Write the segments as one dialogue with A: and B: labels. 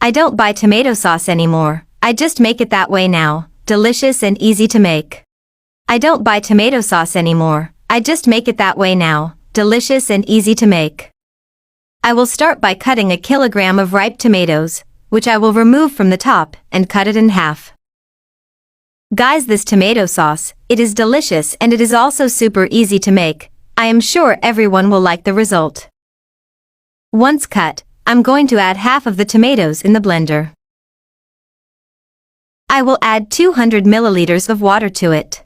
A: I don't buy tomato sauce anymore, I just make it that way now, delicious and easy to make. I don't buy tomato sauce anymore, I just make it that way now, delicious and easy to make. I will start by cutting a kilogram of ripe tomatoes, which I will remove from the top and cut it in half. Guys, this tomato sauce, it is delicious and it is also super easy to make. I am sure everyone will like the result. Once cut, I'm going to add half of the tomatoes in the blender. I will add 200 milliliters of water to it.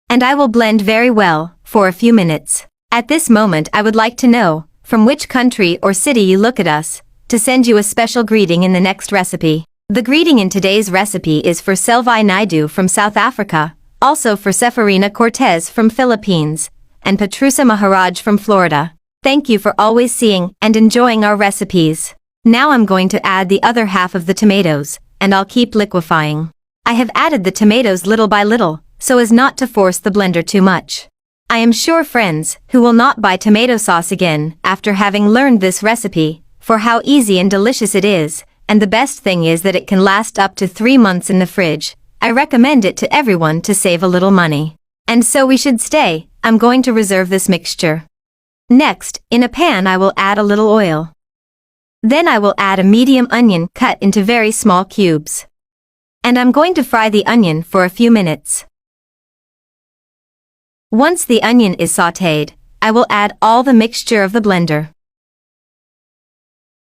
A: And I will blend very well, for a few minutes. At this moment I would like to know, from which country or city you look at us, to send you a special greeting in the next recipe. The greeting in today's recipe is for Selvai Naidu from South Africa, also for Seferina Cortez from Philippines, and Petrusa Maharaj from Florida. Thank you for always seeing and enjoying our recipes. Now I'm going to add the other half of the tomatoes, and I'll keep liquefying. I have added the tomatoes little by little, so as not to force the blender too much. I am sure friends who will not buy tomato sauce again after having learned this recipe, for how easy and delicious it is, and the best thing is that it can last up to 3 months in the fridge. I recommend it to everyone to save a little money. And so we should stay. I'm going to reserve this mixture. Next, in a pan I will add a little oil. Then I will add a medium onion cut into very small cubes. And I'm going to fry the onion for a few minutes. Once the onion is sautéed, I will add all the mixture of the blender.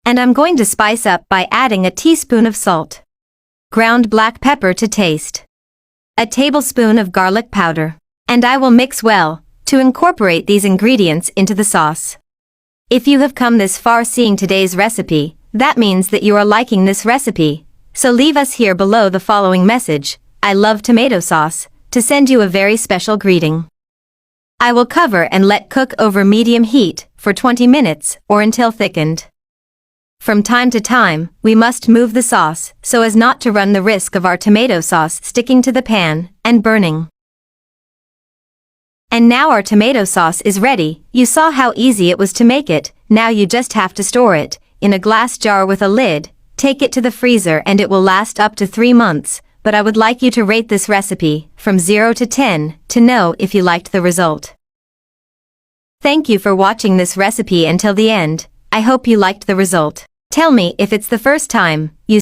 A: And I'm going to spice up by adding a teaspoon of salt, ground black pepper to taste, a tablespoon of garlic powder, and I will mix well to incorporate these ingredients into the sauce. If you have come this far seeing today's recipe, that means that you are liking this recipe, so leave us here below the following message: I love tomato sauce, to send you a very special greeting. I will cover and let cook over medium heat for 20 minutes or until thickened. From time to time, we must move the sauce so as not to run the risk of our tomato sauce sticking to the pan and burning. And now our tomato sauce is ready. You saw how easy it was to make it. Now you just have to store it in a glass jar with a lid. Take it to the freezer and it will last up to 3 months. But I would like you to rate this recipe from 0 to 10 to know if you liked the result. Thank you for watching this recipe until the end. I hope you liked the result. Tell me if it's the first time you